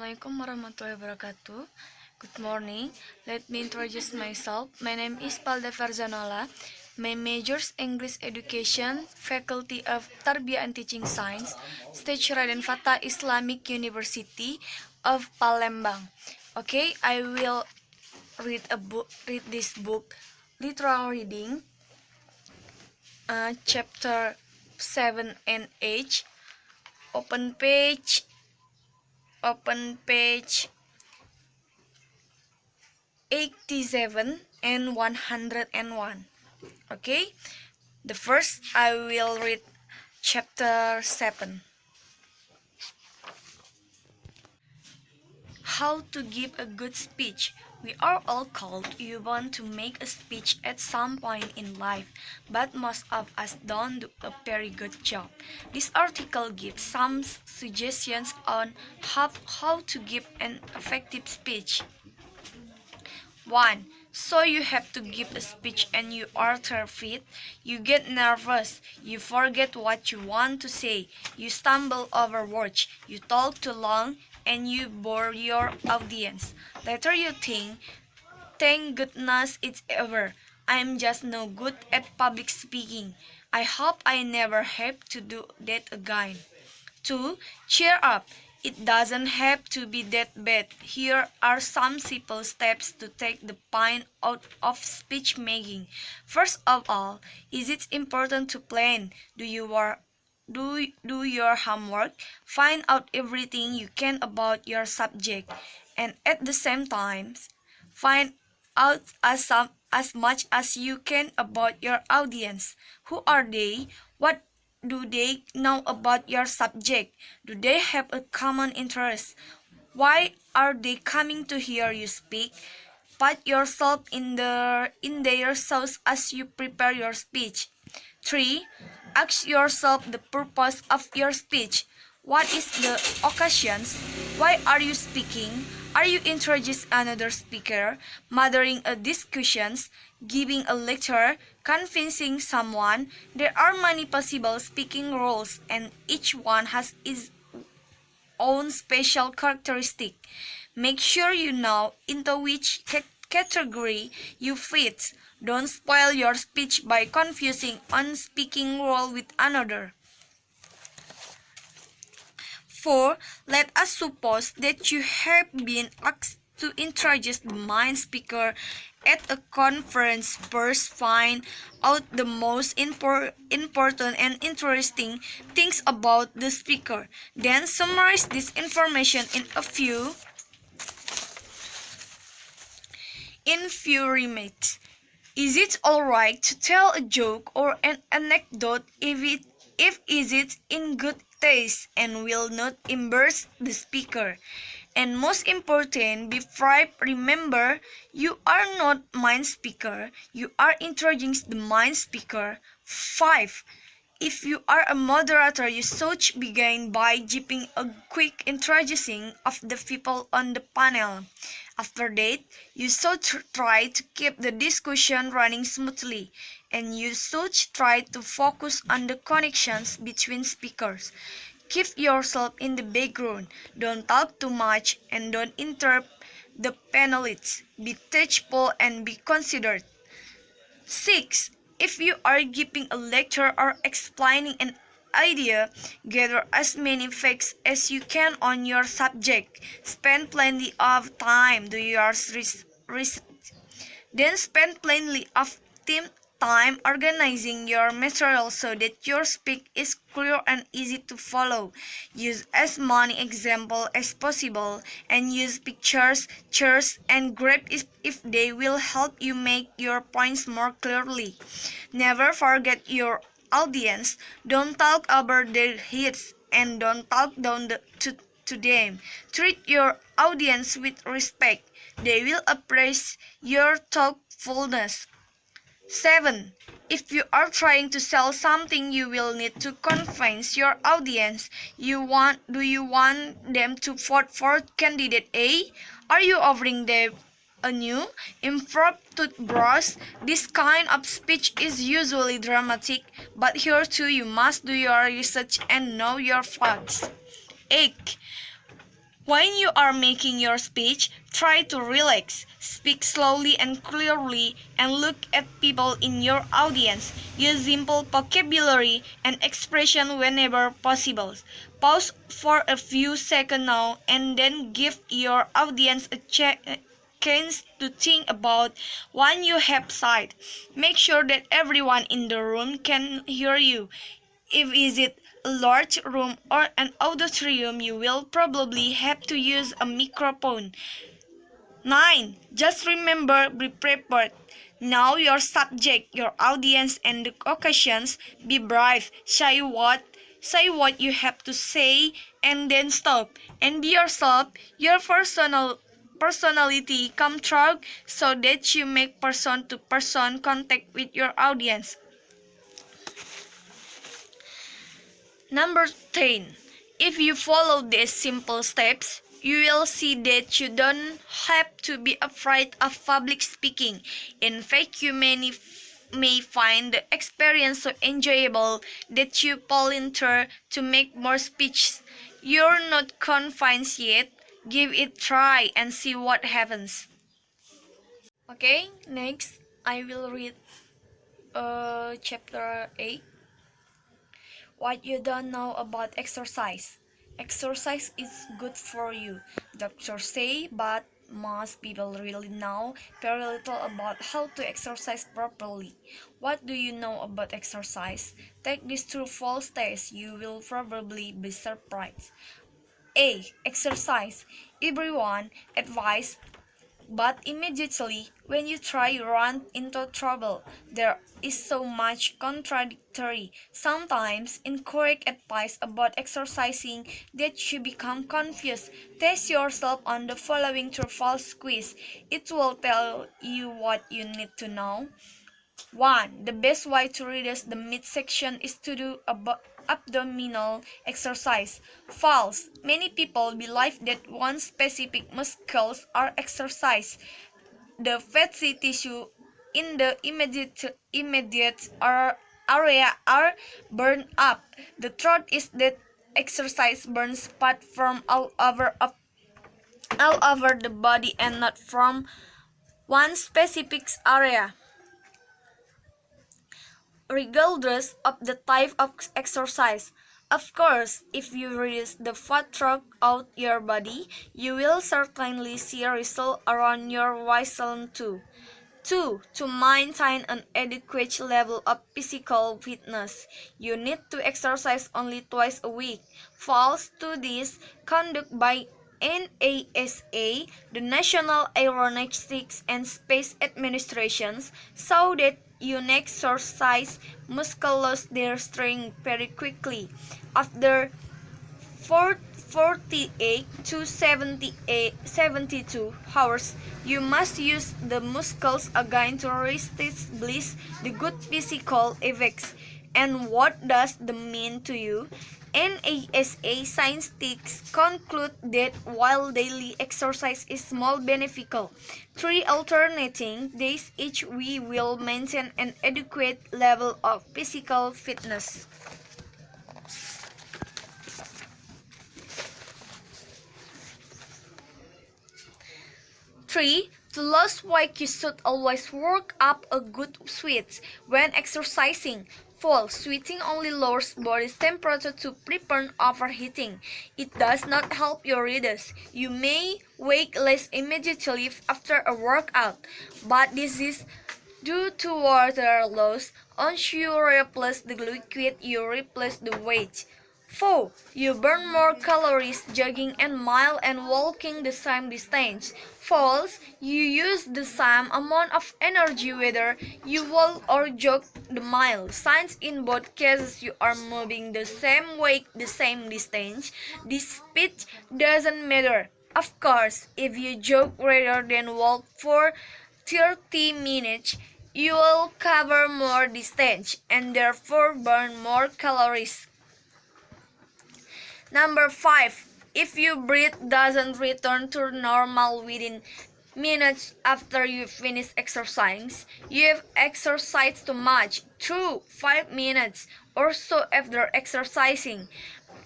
Assalamualaikum warahmatullahi wabarakatuh. Good morning. Let me introduce myself. My name is Valdha Verzanola. My major is English Education, Faculty of Tarbiyah and Teaching Science, Stage Raden Fatah Islamic University of Palembang. Okay, I will read this book, literal reading, chapter 7 and 8. Open page 87 and 101. Okay, the first I will read chapter 7. How to give a good speech. We are all called want to make a speech at some point in life, but most of us don't do a very good job. This article gives some suggestions on how to give an effective speech. 1. So you have to give a speech and you are terrified, you get nervous, you forget what you want to say, you stumble over words, you talk too long, and you bore your audience. Later you think, thank goodness it's over. I'm just no good at public speaking. I hope I never have to do that again. 2. Cheer up. It doesn't have to be that bad. Here are some simple steps to take the pain out of speech making. First of all, is it important to plan? Do your homework, find out everything you can about your subject, and at the same time, find out as much as you can about your audience. Who are they? What do they know about your subject? Do they have a common interest? Why are they coming to hear you speak? Put yourself in their shoes as you prepare your speech. 3. Ask yourself the purpose of your speech. What is the occasions? Why are you speaking? Are you introducing another speaker, mothering a discussions, giving a lecture, convincing someone? There are many possible speaking roles and each one has its own special characteristic. Make sure you know into which category you fit. Don't spoil your speech by confusing one speaking role with another. 4. Let us suppose that you have been asked to introduce the main speaker at a conference. First, find out the most important and interesting things about the speaker. Then summarize this information in few remarks. Is it alright to tell a joke or an anecdote if is it in good taste and will not embarrass the speaker? And most important, be frank. Remember, you are not main speaker. You are introducing the main speaker. 5. If you are a moderator, you should begin by giving a quick introducing of the people on the panel. After that, you should try to keep the discussion running smoothly, and you should try to focus on the connections between speakers. Keep yourself in the background, don't talk too much, and don't interrupt the panelists. Be teachable and be considerate. 6. If you are giving a lecture or explaining an idea, gather as many facts as you can on your subject. Spend plenty of time do your research. Then spend plenty of time organizing your material so that your speech is clear and easy to follow. Use as many examples as possible and use pictures, charts, and graphs if they will help you make your points more clearly. Never forget your audience. Don't talk over their heads and don't talk down to them. Treat your audience with respect. They will appreciate your thoughtfulness. 7. If you are trying to sell something, you will need to convince your audience. Do you want them to vote for candidate A? Are you offering them a new, improved toothbrush? This kind of speech is usually dramatic, but here too you must do your research and know your facts. 8. When you are making your speech, try to relax, speak slowly and clearly, and look at people in your audience. Use simple vocabulary and expression whenever possible. Pause for a few seconds now and then give your audience a chance to think about what you have said. Make sure that everyone in the room can hear you. If is it a large room or an auditorium, you will probably have to use a microphone. 9. Just remember, be prepared. Know your subject, your audience, and the occasions. Be brave. Say what you have to say, and then stop. And be yourself. Your personality come through so that you make person-to-person contact with your audience. Number 10. If you follow these simple steps, you will see that you don't have to be afraid of public speaking. In fact, you may find the experience so enjoyable that you volunteer to make more speeches. You're not convinced yet. Give it a try and see what happens. Okay, next I will read chapter 8. What you don't know about exercise. Exercise is good for you, doctors say, but most people really know very little about how to exercise properly. What do you know about exercise? Take this true false test. You will probably be surprised. A. Exercise. Everyone advised, but immediately when you try, you run into trouble. There is so much contradictory, sometimes incorrect advice about exercising that you become confused. Test yourself on the following true false quiz. It will tell you what you need to know. 1. The best way to reduce the midsection is to do abdominal exercise. False. Many people believe that one specific muscles are exercised. The fatty tissue in the immediate area are burned up. The truth is that exercise burns fat from all over the body and not from one specific area. Regardless of the type of exercise. Of course, if you reduce the fat throughout your body, you will certainly see results around your waistline too. 2. To maintain an adequate level of physical fitness, you need to exercise only twice a week. False studies conducted by NASA, the National Aeronautics and Space Administration, show that exercise muscles lose their strength very quickly. After 48 to 72 hours, you must use the muscles again to reestablish the good physical effects. And what does that mean to you? NASA scientists conclude that while daily exercise is more beneficial, 3 alternating days each we will maintain an adequate level of physical fitness. Three, to lose weight, you should always work up a good sweat when exercising. 4. Sweating only lowers body temperature to prevent overheating. It does not help your readers. You may wake less immediately after a workout, but this is due to water loss. Once you replace the liquid, you replace the weight. 4. You burn more calories jogging and mile and walking the same distance. False. You use the same amount of energy whether you walk or jog the mile. Since in both cases you are moving the same weight, the same distance, the speed doesn't matter. Of course, if you jog rather than walk for 30 minutes, you will cover more distance and therefore burn more calories. Number 5. If your breath doesn't return to normal within minutes after you finish exercising, you have exercised too much. True, 5 minutes or so after exercising,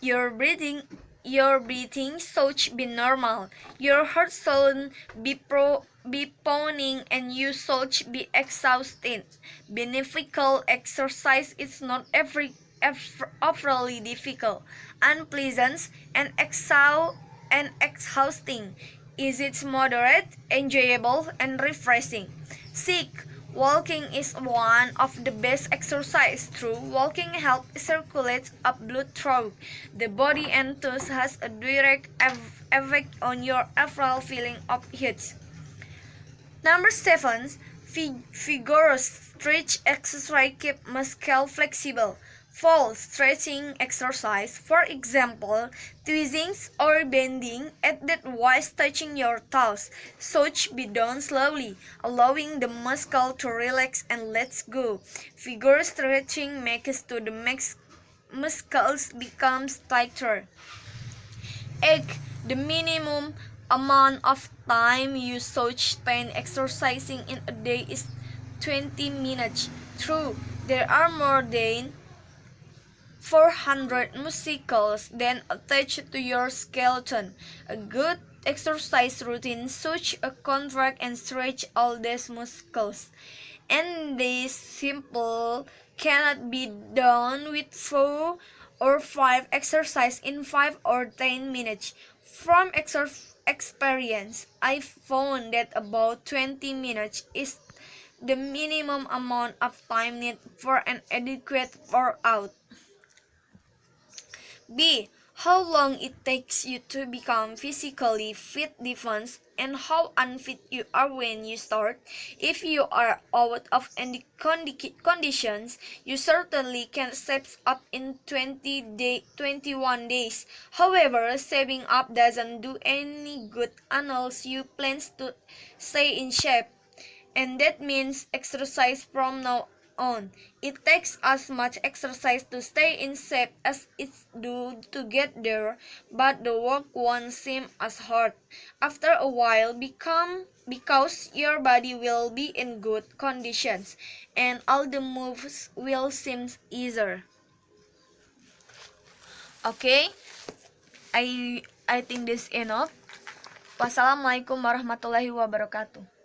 your breathing Your breathing should be normal. Your heart should be pounding and you should be exhausted. Beneficial exercise is not overly difficult, unpleasant, and exhausting. Is it moderate, enjoyable, and refreshing? 6. Walking is one of the best exercise. Through walking helps circulate up blood through the body and thus has a direct effect on your overall feeling of heat. Number 7. Vigorous stretch exercise keep muscle flexible. Full stretching exercise, for example, twisting or bending at that while touching your toes, should be done slowly, allowing the muscle to relax and let go. Vigorous stretching makes to the muscles becomes tighter. 8. The minimum amount of time you should spend exercising in a day is 20 minutes. True, there are more than 400 muscles then attached to your skeleton. A good exercise routine should contract and stretch all these muscles. And this simple cannot be done with 4 or 5 exercise in 5 or 10 minutes. From experience, I found that about 20 minutes is the minimum amount of time needed for an adequate workout. B. How long it takes you to become physically fit depends on how unfit you are when you start. If you are out of any conditions, you certainly can step up in 21 days. However, saving up doesn't do any good unless you plan to stay in shape. And that means exercise from now on. It takes as much exercise to stay in shape as it do to get there, but the work won't seem as hard after a while because your body will be in good conditions and all the moves will seem easier. Okay, I think this enough. Wassalamualaikum warahmatullahi wabarakatuh.